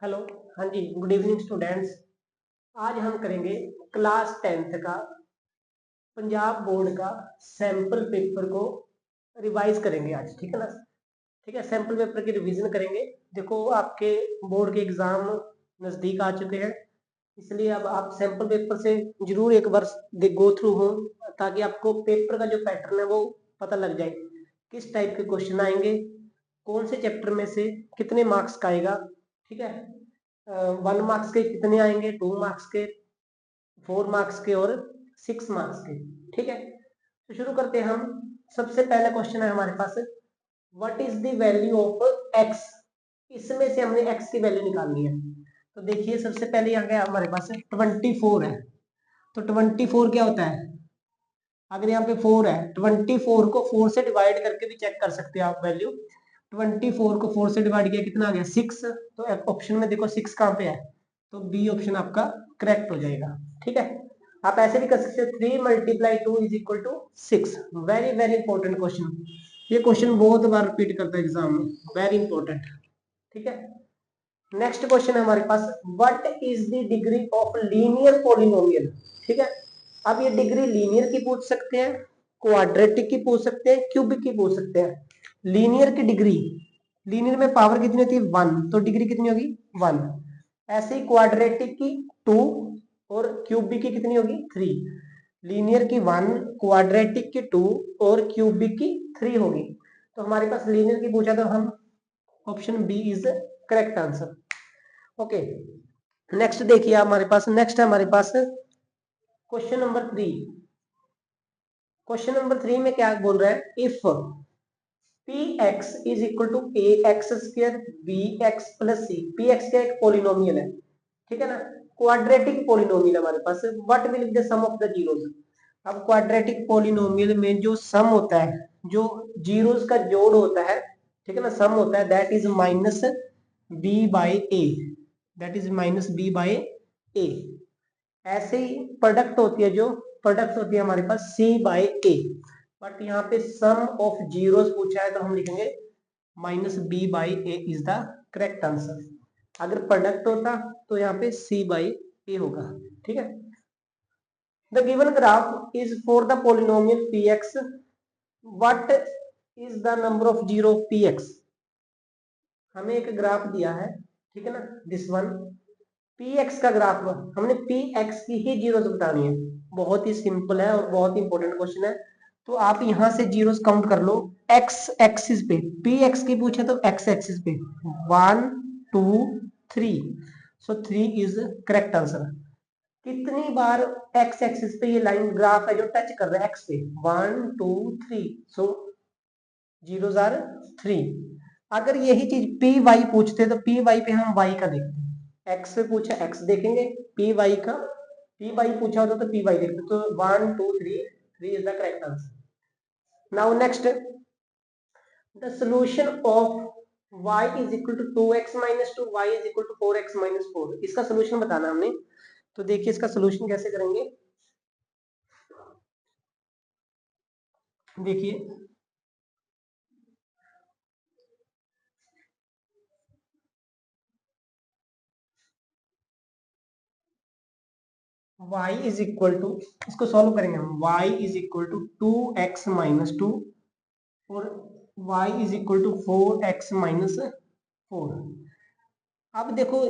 Hello. हाँ जी, good evening students. आज हम करेंगे क्लास 10th का पंजाब बोर्ड का सैंपल पेपर को रिवाइज करेंगे आज, ठीक है ना। ठीक है, सैंपल पेपर की रिवीजन करेंगे। देखो, आपके बोर्ड के एग्जाम नज़दीक आ चुके हैं, इसलिए अब आप सैंपल पेपर से जरूर एक बार गो थ्रू हो, ताकि आपको पेपर का जो पैटर्न है वो पता लग जाए, किस टाइप के क्वेश्चन आएंगे, कौन से चैप्टर में से कितने मार्क्स का आएगा। ठीक है, 1 मार्क्स के कितने आएंगे, 2 मार्क्स के, 4 मार्क्स के और 6 मार्क्स के। ठीक है, तो शुरू करते हैं हम। सबसे पहला क्वेश्चन है हमारे पास, what is the value of x. इसमें से हमने एक्स की वैल्यू निकालनी है। तो देखिए, सबसे पहले यहाँ गया हमारे पास 24 है। तो 24 क्या होता है, अगर यहाँ पे 4 है, 24 को 4 से डिवाइड करके भी चेक कर सकते हैं आप वैल्यू। 24 को 4 से डिवाइड किया कितना आ गया, 6। तो ऑप्शन में देखो 6 कहाँ पे है, तो बी ऑप्शन आपका करेक्ट हो जाएगा। ठीक है, आप ऐसे भी कर सकते हो, 3 × 2 = 6। वेरी वेरी इंपॉर्टेंट क्वेश्चन, ये क्वेश्चन बहुत बार रिपीट करता है एग्जाम में, वेरी इंपॉर्टेंट। ठीक है, नेक्स्ट क्वेश्चन है हमारे पास, what is the degree of linear polynomial. ठीक है, अब ये डिग्री लीनियर की पूछ सकते हैं, क्वाड्रेटिक की पूछ सकते हैं, क्यूबिक की पूछ सकते हैं। लीनियर की डिग्री, लीनियर में पावर कितनी होती है, 1, तो डिग्री कितनी होगी, 1। ऐसे ही क्वाड्रेटिक की 2 और क्यूबिक की कितनी होगी, 3। लीनियर की 1, क्वाड्रेटिक की 2 और क्यूबिक की 3 होगी। तो हमारे पास लीनियर की पूछा, तो हम option B is correct answer. Okay, next देखिए हमारे पास, नेक्स्ट है हमारे पास क्वेश्चन नंबर 3। क्वेश्चन नंबर 3 में क्या बोल रहा है, if px is equal to ax square bx plus c। px क्या एक पॉलिनोमियल है, ठीक है ना, क्वाड्रेटिक पॉलिनोमियल हमारे पास। What will be the sum of the zeros. अब क्वाड्रेटिक पॉलिनोमियल में जो सम होता है, जो जीरोस का जोड़ होता है, ठीक है ना, सम होता है, that is minus b by a, that is minus b by a. ऐसे ही प्रोडक्ट होती है, जो प्रोडक्ट होती है हमारे पास c बाई ए। बट यहाँ पे सम ऑफ जीरोस पूछा है, तो हम लिखेंगे minus b by A is the correct answer. अगर प्रोडक्ट होता तो यहाँ पे c बाई ए होगा। ठीक है, the given graph is for the polynomial px, what is the number of zero px। हमें एक ग्राफ दिया है, ठीक है ना, दिस वन px का ग्राफ, हमने px की ही जीरोस बतानी है। बहुत ही सिंपल है और बहुत ही इंपॉर्टेंट क्वेश्चन है। तो आप यहां से जीरोस काउंट कर लो, x एक्सिस पे, px की पूछे तो x एक्सिस पे 1 2 3, सो 3 इज करेक्ट आंसर। कितनी बार x एक्सिस पे ये लाइन ग्राफ है जो टच कर रहा है x पे, 1 2 3, सो जीरोस आर 3। अगर यही चीज पी वाई पूछते तो पी वाई पे हम y का देखते, x पे पूछा x देखेंगे, पी वाई का, पी वाई पूछा होता तो पी वाई देखते। तो 1 2 3, 3 is the correct answer. Now next, the solution of y is equal to 2x minus 2, y is equal to 4x minus 4। इसका सोल्यूशन बताना हमने। तो देखिए इसका सोल्यूशन कैसे करेंगे, देखिए y इज इक्वल टू, इसको सॉल्व करेंगे हम, y is equal to 2x minus 2 और y is equal to 4x minus 4। अब देखो,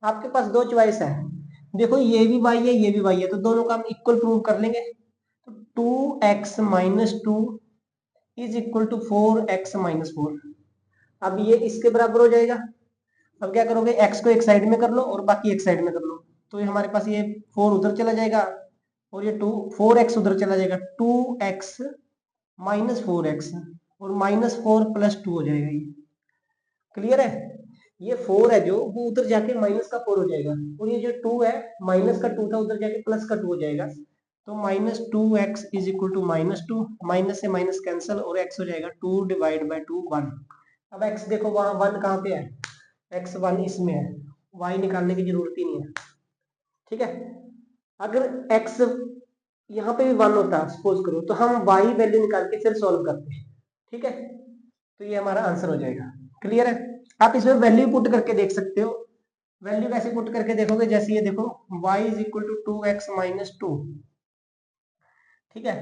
आपके पास दो चॉइस है, देखो ये भी y है ये भी y है, तो दोनों का हम इक्वल प्रूव कर लेंगे। तो 2x minus 2 is equal to 4x minus 4। अब ये इसके बराबर हो जाएगा। अब क्या करोगे, x को एक साइड में कर लो और बाकी एक साइड में कर लो, तो ये हमारे पास ये 4 उधर चला जाएगा और ये 4x उधर चला जाएगा, 2x माइनस 4x और माइनस 4 प्लस 2 हो जाएगा। ये क्लियर है, ये 4 है जो वो उधर जाके माइनस का 4 हो जाएगा, और ये जो 2 है माइनस का 2 था उधर जाके प्लस का 2 हो जाएगा। तो minus 2x is equal to minus 2, minus से माइनस कैंसिल और x हो जाएगा 2 डिवाइड बाई 2 1। अब x देखो वहां 1 कहाँ पे है, x 1 इसमें है, y निकालने की जरूरत ही नहीं है। ठीक है, अगर x यहाँ पे भी 1 होता सपोज करो, तो हम y वैल्यू निकाल के फिर सॉल्व करते हैं। ठीक है, तो ये हमारा आंसर हो जाएगा। क्लियर है, आप इसमें वैल्यू पुट करके देख सकते हो। वैल्यू कैसे पुट करके देखोगे, जैसे ये देखो y is equal to 2x minus 2, ठीक है।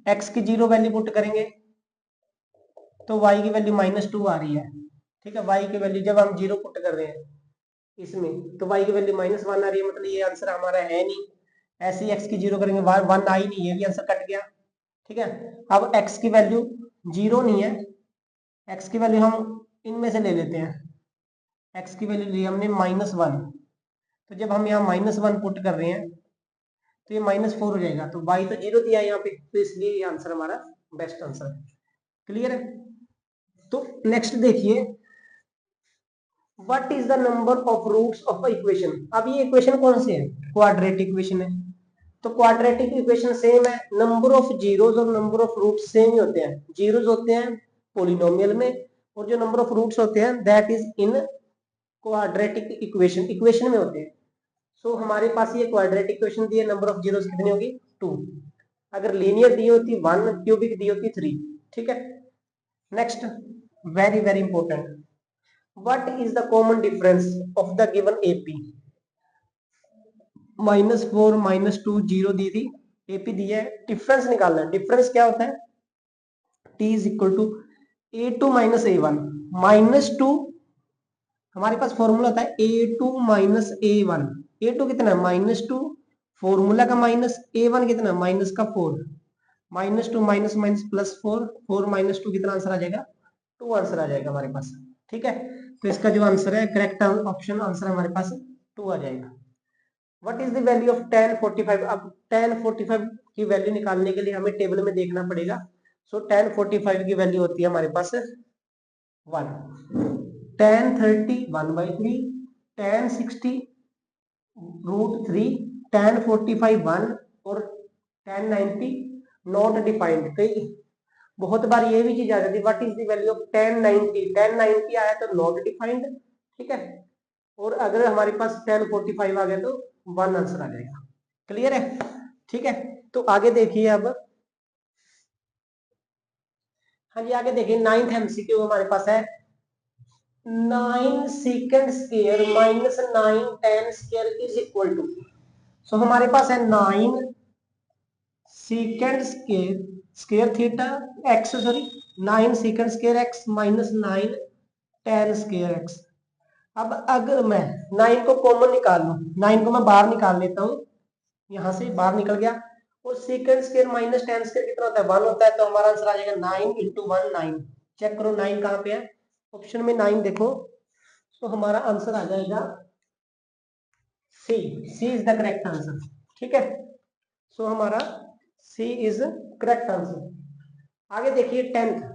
x की 0 वैल्यू पुट करेंगे तो y की वैल्यू -2 आ रही है, ठीक है। y की वैल्यू जब हम 0 पुट कर रहे हैं इसमें तो y की वैल्यू -1 आ रही है, मतलब ये आंसर हमारा है नहीं। ऐसे ही x की 0 करेंगे 1 आई नहीं है, ये आंसर कट गया, ठीक है। अब x की वैल्यू 0 नहीं है, x की वैल्यू हम इनमें से ले लेते हैं। x की वैल्यू ली हमने -1, तो जब हम यहाँ -1 पुट कर रहे हैं तो ये -4 हो जाएगा, तो y तो 0 दिया है यहाँ पे, तो इसलिए ये आंसर हमारा बेस्ट आंसर है। क्लियर है। तो नेक्स्ट देखिए, what is the number of roots of equation. अब ये इक्वेशन कौन सी है, क्वाड्रेटिक इक्वेशन है। तो क्वाड्रेटिक इक्वेशन सेम है, नंबर ऑफ जीरोस और नंबर ऑफ रूट्स सेम ही होते हैं। जीरोस होते हैं पोलिनोमियल में, और जो नंबर ऑफ रूट्स होते हैं that is in quadratic equation, equation में होते हैं। सो हमारे पास ये क्वाड्रेटिक इक्वेशन दी है, नंबर ऑफ जीरोस कितनी होगी 2, अगर लीनियर दी होती 1, क्यूबिक दी होती 3, ठीक है। Next, very very important, what is the common difference of the given AP. -4 -2 0 दी थी, एपी दी है, डिफरेंस निकालना है। डिफरेंस क्या होता है, T is equal to a2 minus a1। -2 हमारे पास फॉर्मूला होता है a2 माइनस a1। a2 कितना है -2, फॉर्मूला का माइनस, a1 कितना है माइनस का 4, -2 माइनस माइनस +4, 4 -2 कितना आंसर आ जाएगा 2 आंसर आ जाएगा हमारे पास, ठीक है। तो इसका जो आंसर है करेक्ट ऑप्शन आंसर हमारे पास 2 आ जाएगा। What is the value of tan 45। अब tan 45 की वैल्यू निकालने के लिए हमें टेबल में देखना पड़ेगा। सो tan 45 की वैल्यू होती है हमारे पास 1, tan 30 1/3, tan 60 √3, tan 45 1, और tan 90 नॉट डिफाइंड। कई बहुत बार ये भी चीज आ जाती है, what is the value of tan 90। tan 90 आया तो नॉट डिफाइंड, ठीक है। और अगर हमारे पास tan 45 आ गया तो 1 आंसर आ जाएगा। क्लियर है, ठीक है। तो आगे देखिए अब, हाँ जी आगे देखिए, 9th एमसीक्यू हमारे पास है, 9 second square minus 9 tan square is equal to. So हमारे पास है 9 second square square theta x, sorry 9 second square x minus 9 tan square x. अब अगर मैं 9 को कॉमन निकाल लूं, 9 को मैं बाहर निकाल लेता हूं, यहां से बाहर निकल गया, और second square minus tan square कितना होता है 1 होता है, तो हमारा आंसर आ जाएगा 9 × 1 9। चेक करो 9 कहां पे है, ऑप्शन में 9 देखो, तो हमारा आंसर आ जाएगा सी। सी इज द करेक्ट आंसर, ठीक है। सो हमारा सी इज करेक्ट आंसर। आगे देखिए 10th,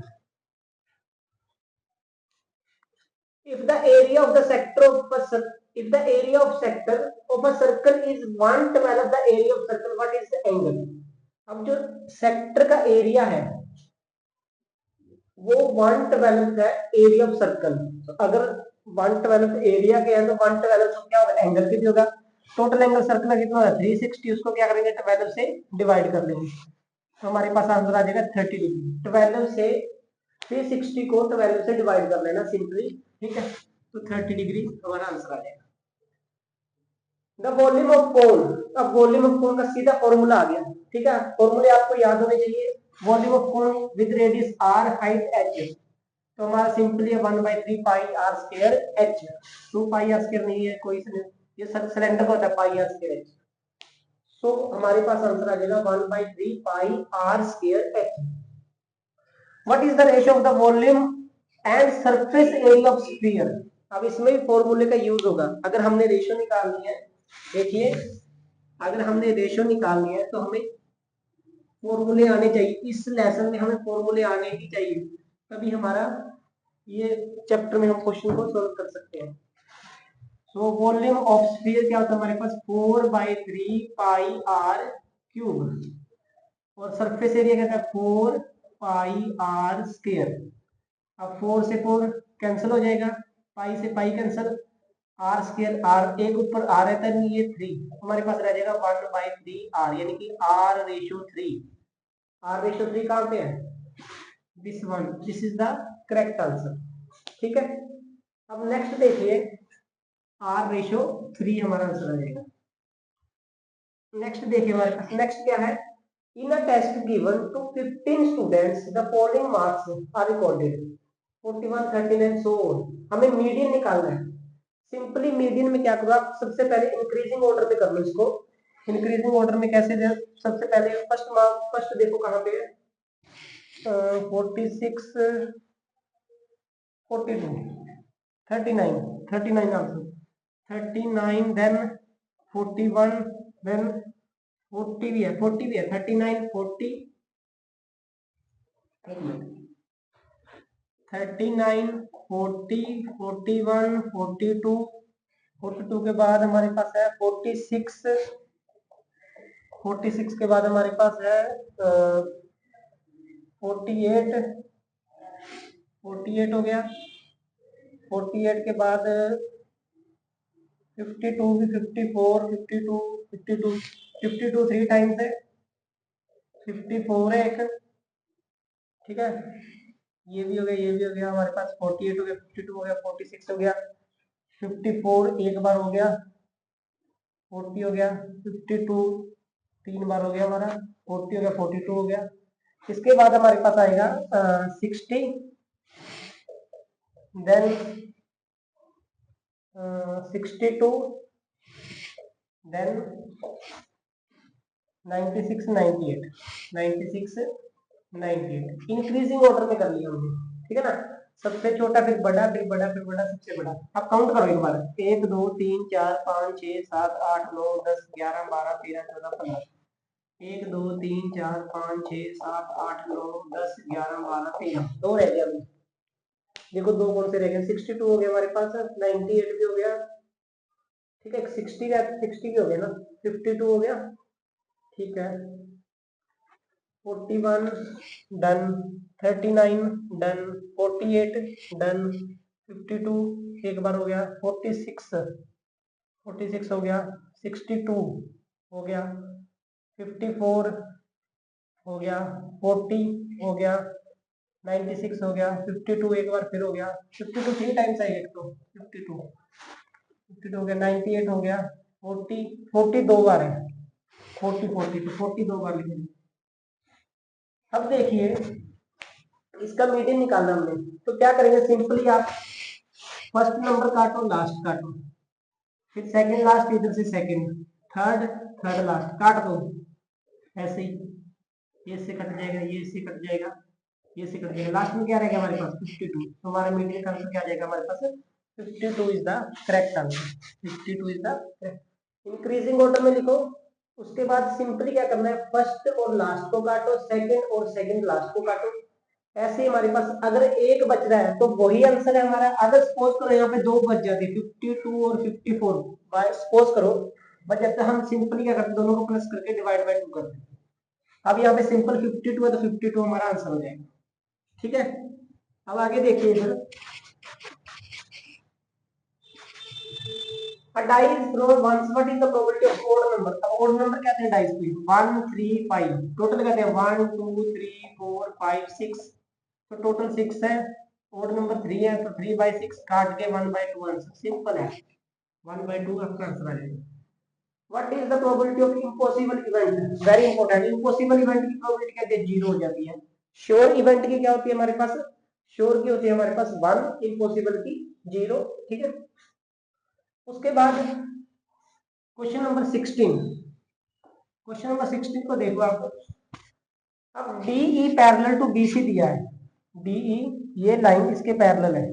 if the area of the sector of a if the area of sector of a circle is 1/12 the area of circle, what is the angle। अब जो sector का area है वो 1/12 है area of circle. तो अगर 1/12 area के है तो 1/12 तो क्या होगा एंगल भी होगा। टोटल एंगल सर्कल का कितना होगा 360, उसको क्या करेंगे 12 से डिवाइड कर लेंगे, तो हमारे पास आंसर आ जाएगा 30 डिग्री। 12 से 360 को 12 से डिवाइड कर लेना सिंपली, ठीक है, तो 30 डिग्री हमारा आंसर आ जाएगा। द वॉल्यूम ऑफ कोन, अब वॉल्यूम ऑफ कोन का सीधा फॉर्मूला आ गया, ठीक है। फॉर्मूले आपको याद होने चाहिए, volume of cone with radius r, height h, तो हमारा सिंपली 1/3 पाई r स्क्वायर h। 2 पाई r स्क्वायर नहीं है कोई, ये सिलेंडर का होता है पाई r स्क्वायर h। सो हमारे पास आंसर आ जाएगा 1/3 पाई r square h। What is the ratio of the volume and surface area of sphere. अब इसमें भी फॉर्मूले का यूज होगा। अगर हमने रेशियो निकालनी है, देखिए अगर हमने रेशियो निकालनी है तो हमें फॉर्मूले आने चाहिए, इस लेसन में हमें फॉर्मूले आने ही चाहिए, तभी हमारा ये चैप्टर में हम क्वेश्चन को सॉल्व कर सकते हैं। सो वॉल्यूम ऑफ स्फीयर क्या होता है हमारे पास 4/3 पाई r क्यूब, और सरफेस एरिया क्या था 4 पाई r स्क्वायर। अब 4 से 4 कैंसिल हो जाएगा, पाई से pi cancel, R square R एक ऊपर आ रहता है, ये 3 हमारे पास रह जाएगा 1/3 r, यानी कि r रेशियो 3। r रेशियो 3 कहां पे है, this one, this is the correct answer, ठीक है। अब नेक्स्ट देखिए R/3 हमारा आंसर आ जाएगा। नेक्स्ट देखिए हमारे पास नेक्स्ट क्या है, in a test given to 15 students the following marks are recorded 41 39 so on. हमें मीडियन निकालना है। सिंपली मीडियन में क्या करो आप, सबसे पहले इंक्रीजिंग ऑर्डर में कर लो इसको। इंक्रीजिंग ऑर्डर में कैसे दे, सबसे पहले फर्स्ट मार्क, फर्स्ट देखो कहाँ पे है, 46 42 39 39 आंसर 39, देन 41, देन 40 भी है, 40 भी है, 39 40 39 40 41 42 42 के बाद हमारे पास है 46 46 के बाद हमारे पास है 48 48 हो गया। 48 के बाद 52 भी 54 52 52 52 3 टाइम्स है, 54 है एक, ठीक है। ये भी हो गया, ये भी हो गया, हमारे पास 48 हो गया, 52 हो गया, 46 हो गया, 54 एक बार हो गया, 40 हो गया, 52 तीन बार हो गया हमारा, 40 हो गया, 42 हो गया। इसके बाद हमारे पास आएगा 60, देन 62, देन 96 98 96 98 इंक्रीजिंग ऑर्डर में कर लिया हमने, ठीक है ना। सबसे छोटा फिर बड़ा, फिर बड़ा, फिर बड़ा, सबसे बड़ा। अब काउंट करो एक बार, 1 2 3 4 5 6 7 8 9 10 11 12 13 14 15। 1 2 3 4 5 6 7 8 9 10 11 12 13, दो रह गया अभी। देखो दो कौन से रह गए, 62 हो गया हमारे पास, 98 भी हो गया, ठीक है, 60 का 60 भी हो गया ना, 52 हो गया, ठीक है, 41 डन, 39 डन, 48 डन, 52 एक बार हो गया, 46 हो गया, 62 हो गया, 54 हो गया, 40 हो गया, 96 हो गया, 52 एक बार फिर हो गया, 52 थ्री टाइम्स आएगा एक तो, 52 हो गया, 98 हो गया, 40 दो बार है, 40 दो बार लिखेंगे। अब देखिए इसका मीडियन निकालना हमने, तो क्या करेंगे, सिंपली आप फर्स्ट नंबर काटो, लास्ट काटो, फिर सेकंड लास्ट, इधर से सेकंड, थर्ड थर्ड लास्ट काट दो, ऐसे ही ये से कट जाएगा, ये से कट जाएगा, ये से कट जाएगा, लास्ट में क्या रहेगा हमारे पास 52। तो हमारा मीडियन का आंसर क्या आ जाएगा हमारे पास, 52 is the correct answer, 52 is the correct. Increasing order में लिखो, उसके बाद सिंपली क्या करना है, फर्स्ट और लास्ट को काटो, सेकंड और सेकंड लास्ट को काटो। ऐसे ही हमारे पास अगर एक बच रहा है तो वही आंसर है हमारा। अगर सपोज करो यहाँ पे दो बच जाते 52 और 54, बाय सपोज करो बच जाते, हम सिंपली क्या करते, दोनों को प्लस करके डिवाइड बाय 2 करते हैं। अब यहाँ पे सिंपल 52 है तो 52 हमारा आंसर हो जाएगा, ठीक है। अब आगे देखिए इधर, a die is thrown once, what is the probability of odd number? अब odd number कहते हैं डाइस को, 1 3 5 टोटल कहते हैं 1 2 3 4 5 6, तो टोटल 6 है, odd नंबर 3 है तो 3/6 काट के 1/2 आंसर, सिंपल है, 1/2 आपका आंसर आ जाएगा। What is the probability of impossible event? Very important, impossible event की probability कहते हैं 0 हो जाती है। श्योर इवेंट की क्या होती है हमारे पास, श्योर की होती है हमारे पास 1, इम्पॉसिबल की 0, ठीक है। उसके बाद क्वेश्चन नंबर 16, क्वेश्चन नंबर 16 को देखो आप। अब DE पैरेलल टू BC दिया है, DE ये लाइन इसके पैरेलल है,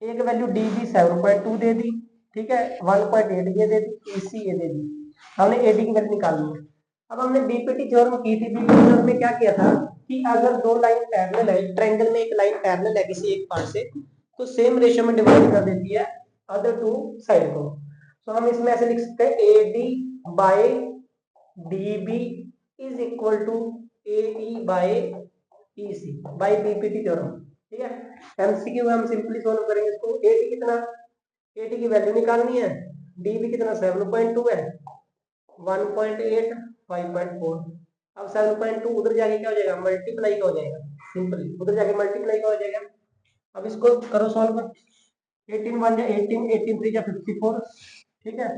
एक वैल्यू DB 7.2 दे दी, ठीक है, 1.8 ये दे दी, EC ये दे दी, हमने AD की वैल्यू निकालनी है। अब हमने BPT थ्योरम की थी, BPT थ्योरम में क्या किया था कि अगर दो लाइन पैरेलल है, ट्रायंगल में एक लाइन पैरेलल है किसी एक पार्ट से, तो सेम रेशियो में डिवाइड कर देती है अदर टू साइड को। तो हम इसमें ऐसे लिख सकते हैं AD by DB is equal to AE by EC by BPT theorem, ठीक है। MCQ में हम सिंपली सॉल्व करेंगे इसको। AD कितना, AD की वैल्यू निकालनी है, DB कितना 7.2 है, 1.8 5.4। अब 7.2 उधर जाके क्या हो जाएगा, मल्टीप्लाई का हो जाएगा, सिंपली उधर जाके मल्टीप्लाई का हो जाएगा। अब इसको करो सॉल्व। 18 1 जा 18, 18 3 जा 54, ठीक है।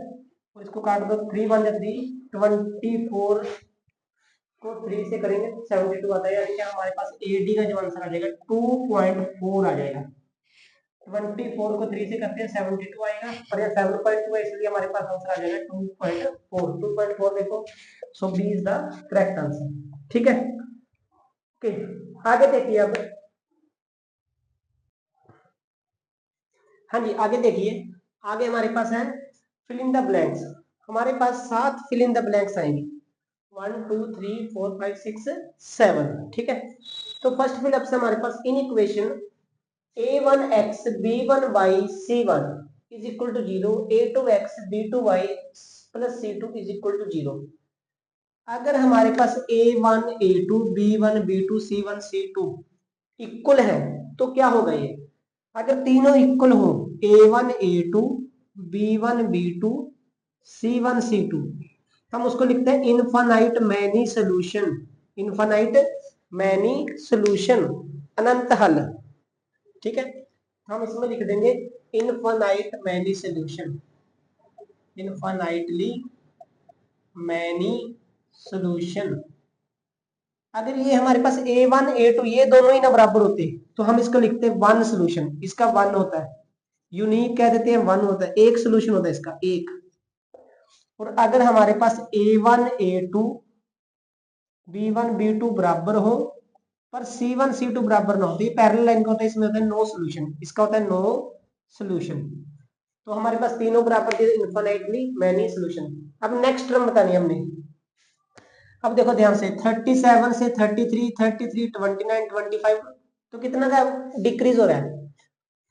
और इसको काट दो, 3 1 जा 3, 24 को 3 से करेंगे 72 आता है, यानी कि हमारे पास AD का जो आंसर आ जाएगा 2.4 आ जाएगा। 24 को 3 से करते हैं 72 आएगा, पर यह 7.2 है इसलिए हमारे पास आंसर आ जाएगा 2.4। 2.4 देखो, so B is the correct answer, ठीक है। ओके, आगे देखिए अब। हाँ जी, आगे देखिए। आगे हमारे पास है फिल इन द ब्लैंक्स। हमारे पास 7 फिल इन द ब्लैंक्स आएंगे, 1 2 3 4 5 6 7, ठीक है। तो फर्स्ट फिल अप से हमारे पास इन equation a1x b1y c1 is equal to 0, a2x b2y plus c2 is equal to 0। अगर हमारे पास a1 a2 b1 b2 c1 c2 equal है तो क्या होगा ये? अगर तीनों इक्वल हो, a1 a2 b1 b2 c1 c2, हम उसको लिखते हैं infinite many solution. Infinite many solution, अनंत हल, ठीक है। हम इसमें लिख देंगे infinite many solution, infinitely many solution. अगर ये हमारे पास a1 a2 ये दोनों ही ना बराबर होते तो हम इसको लिखते हैं वन सोल्यूशन। इसका वन होता है, यूनिक कह देते हैं, वन होता है, एक सोल्यूशन होता है इसका, एक। और अगर हमारे पास a1 a2 b1 b2 बराबर हो पर c1 c2 बराबर ना हो, तो ये पैरेलल लाइन का होता है, इसमें होता है नो सोल्यूशन, इसका होता है नो सोल्यूशन। तो हमारे पास तीनों बराबर थे, इनफाइनाइटली मैनी सोल्यूशन। अब नेक्स्ट टर्म बतानी है हमने। अब देखो ध्यान से, 37 से 33 33 29 25, तो कितना का डिक्रीज हो रहा है?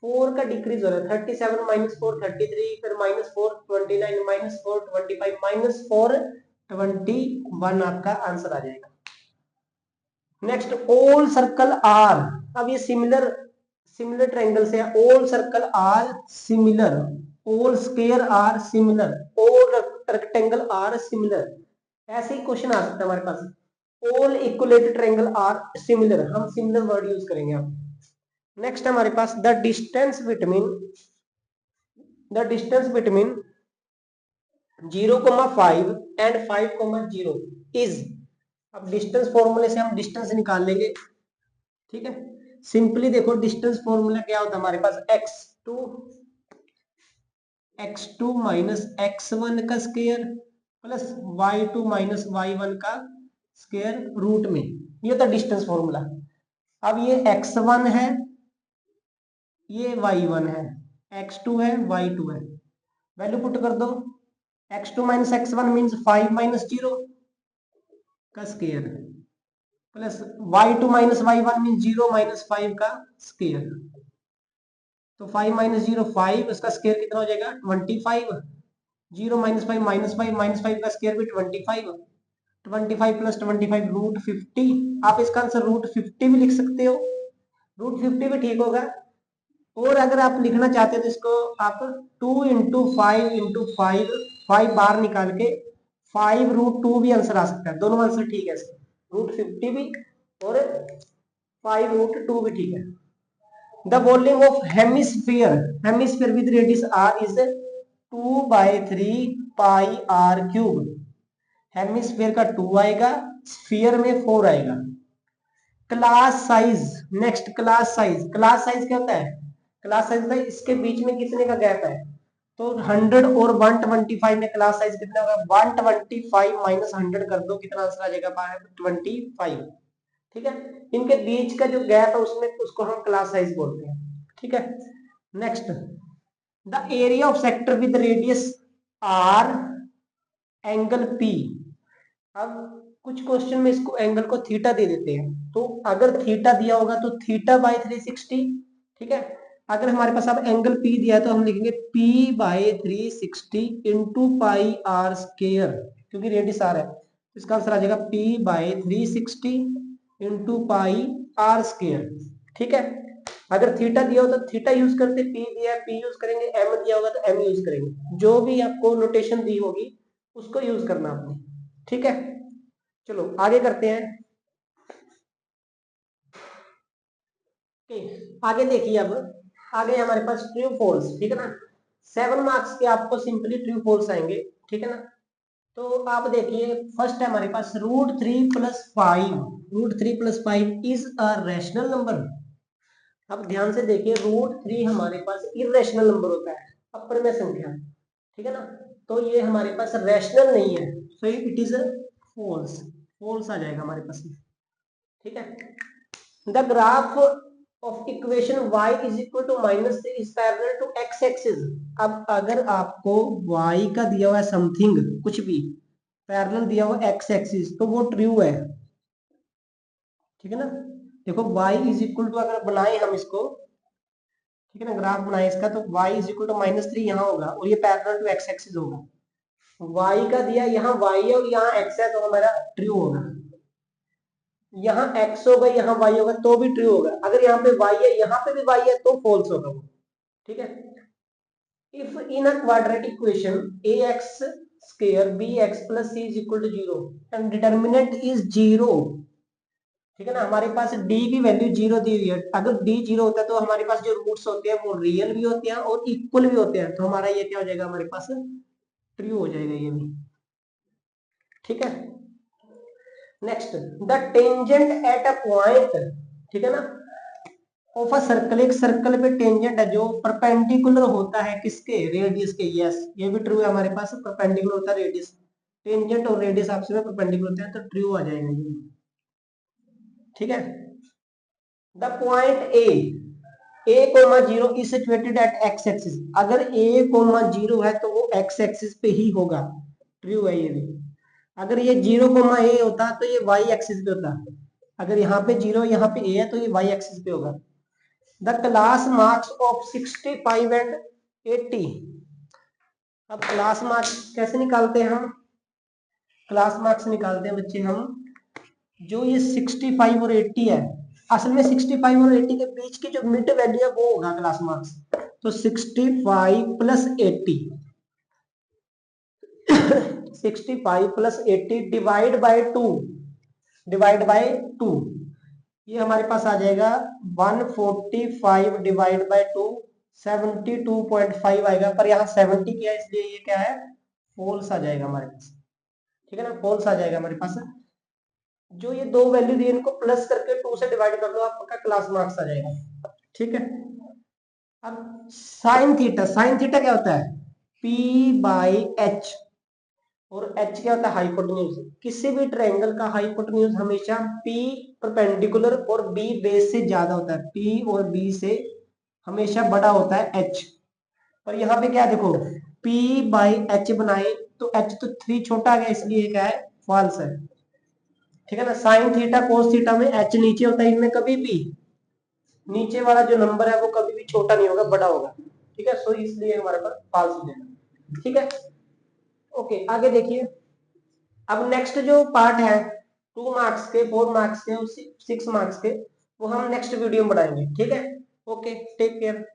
4 का डिक्रीज हो रहा है। 37 माइनस 4 33, फिर माइनस 4 29, माइनस 4 25, माइनस 4 21 आपका आंसर आ जाएगा। Next, all circle are. अब ये सिमिलर सिमिलर ट्रायंगल से, all circle are similar, all square are similar, all rectangle are similar, ऐसे ही क्वेश्चन आ सकता है हमारे पास। All equilateral triangle are similar, हम सिमिलर वर्ड यूज करेंगे अब। नेक्स्ट हमारे पास the distance between 0,5 and 5,0 is. अब डिस्टेंस फॉर्मूले से हम डिस्टेंस निकाल लेंगे, ठीक है। सिंपली देखो, डिस्टेंस फॉर्मूला क्या होता है हमारे पास, x2 माइनस x1 का square plus y2 minus y1 का स्क्वायर रूट में, ये होता है डिस्टेंस फॉर्मूला। अब ये x1 है, ये y1 है, x2 है, y2 है, वैल्यू पुट कर दो। x2 minus x1 means 5 minus 0 का square plus y2 minus y1 means 0 minus 5 का स्क्वायर। तो 5 माइनस 0 5, उसका स्क्वायर कितना हो जाएगा 25। 0 माइनस 5 माइनस 5 का स्क्वायर भी 25। 25 प्लस 25 रूट 50। आप इसका आंसर रूट 50 भी लिख सकते हो, रूट 50 भी ठीक होगा। और अगर आप लिखना चाहते हो तो इसको आप 2 इंटू 5 इंटू 5, 5 बाहर निकाल के 5 रूट 2 भी आंसर आ सकता है, दोनों आंसर ठीक है, रूट 50 भी और 5 रूट 2 भी ठीक है। The volume of hemisphere with radius r is 2/3 pi r cube। Hemisphere का 2 आएगा, स्फीयर में 4 आएगा। Class size, next class size. Class size क्या होता है? क्लास साइज होता है इसके बीच में कितने का गैप है, तो 100 और 125 में क्लास साइज कितना होगा, 125 माइनस 100 कर दो, कितना आंसर आ जाएगा 25, ठीक है। इनके बीच का जो गैप है उसमें, उसको हम क्लास साइज बोलते हैं, ठीक है। Next, the area of sector with radius R angle P. अब कुछ क्वेश्चन में इसको एंगल को थीटा दे देते हैं, तो अगर थीटा दिया होगा तो थीटा बाय 360, ठीक है। अगर हमारे पास अब एंगल पी दिया है तो हम लिखेंगे p by 360 into pi R square, क्योंकि रेडियस आर है, इसका आंसर आ जाएगा p by 360 into pi R square, ठीक है। अगर थीटा दिया हो तो थीटा यूज करते, p दिया है p यूज करेंगे, m दिया होगा तो m यूज करेंगे, जो भी आपको नोटेशन दी होगी उसको यूज करना आपने, ठीक है। चलो आगे करते हैं। आगे देखिए, अब आगे हमारे पास ट्रू फॉल्स, ठीक है ना। 7 मार्क्स के आपको सिंपली ट्रू फॉल्स आएंगे, ठीक है ना। तो आप देखिए, फर्स्ट है हमारे पास √3 + 5, √3 + 5 इज अ रैशनल नंबर। अब ध्यान से देखिए, √3 हमारे पास इरेशनल नंबर होता है, अपरिमेय संख्या, ठीक है ना। तो ये हमारे पास रैशनल नहीं है, so it is false, false आ जाएगा हमारे पास, ठीक है। The graph of equation y is equal to -3 is parallel to x axis. अब अगर आपको y का दिया हुआ है समथिंग, कुछ भी पैरेलल दिया हुआ x एक्सिस, तो वो ट्रू है, ठीक है ना। देखो y इज इक्वल टू, अगर बनाए हम इसको, ठीक है ना, ग्राफ बनाए इसका, तो y इज इक्वल टू -3 यहाँ होगा और ये पैरेलल टू x एक्सिस होगा। y का दिया यहाँ y है और यहाँ x है, तो हमारा ट्रू होगा। यहाँ x होगा, यहाँ y होगा, तो भी ट्रू होगा। अगर यहाँ पे y है, यहाँ पे भी y है, तो फॉल्स होगा वो, ठीक है। If in a quadratic equation ax² bx + c is equal to 0 and determinant is 0, ठीक है ना, हमारे पास d की वैल्यू 0 दी हुई है। अगर d 0 होता है तो हमारे पास जो रूट्स होते हैं वो रियल भी होते हैं और इक्वल भी होते हैं, तो हमारा ये क्या हो जाएगा, हमारे पास ट्रू हो जाएगा ये भी, ठीक है। Next, the tangent at a point, ठीक है ना, ऑफ अ सर्कल, एक सर्कल पे टेंजेंट है जो परपेंडिकुलर होता है किसके, रेडियस के। यस, ये भी ट्रू है, हमारे पास परपेंडिकुलर होता है रेडियस, टेंजेंट और रेडियस आपस में परपेंडिकुलर होते हैं, तो ट्रू आ जाएगा ये, ठीक है। The point a,0 is situated at x axis. अगर a,0 है तो वो x एक्सिस पे ही होगा, ट्रू है ये भी। अगर ये 0,a होता तो ये y एक्सिस पे होता। अगर यहाँ पे 0, यहाँ पे a है, तो ये y एक्सिस पे होगा। The class marks of 65 and 80। अब क्लास मार्क्स कैसे निकालते हैं हम, क्लास मार्क्स निकालते हैं बच्चे हम, जो ये 65 और 80 है, असल में 65 और 80 के बीच की जो मिड वैल्यू है वो होगा क्लास मार्क्स। तो 65 + 80 65 + 80 डिवाइड बाय 2, ये हमारे पास आ जाएगा 145 डिवाइड बाय 2, 72.5 आएगा। पर यहाँ 70 किया है, इसलिए ये क्या है, फॉल्स आ जाएगा हमारे पास, ठीक है ना, फॉल्स आ जाएगा हमारे पास। जो ये दो वैल्यू दी इनको प्लस करके 2 से डिवाइड कर लो, आपका क्लास मार्क्स आ जाएगा, ठीक है। अब साइन थीटा क्या होता है, p/h, और h क्या होता है, हाइपोटेन्यूज। किसी भी ट्रायंगल का हाइपोटेन्यूज हमेशा p परपेंडिकुलर और b बेस से ज्यादा होता है, p और b से हमेशा बड़ा होता है h। और यहाँ पे क्या देखो, p/h बनाए तो h तो 3 छोटा आ गया, इसलिए क्या है, फॉल्स है, ठीक है ना। साइन थीटा कोस थीटा में h नीचे होता है, इनमें कभी भी नीचे वाला जो नंबर है वो कभी भी छोटा नहीं होगा, बड़ा होगा, ठीक है। सो इसलिए हमारे पास फॉल्स हो जाएगा, ठीक है। ओके, आगे देखिए। अब नेक्स्ट जो पार्ट है 2 मार्क्स के, 4 मार्क्स के और 6 मार्क्स के, वो हम नेक्स्ट वीडियो में बढ़ाएंगे, ठीक है। Okay, take care.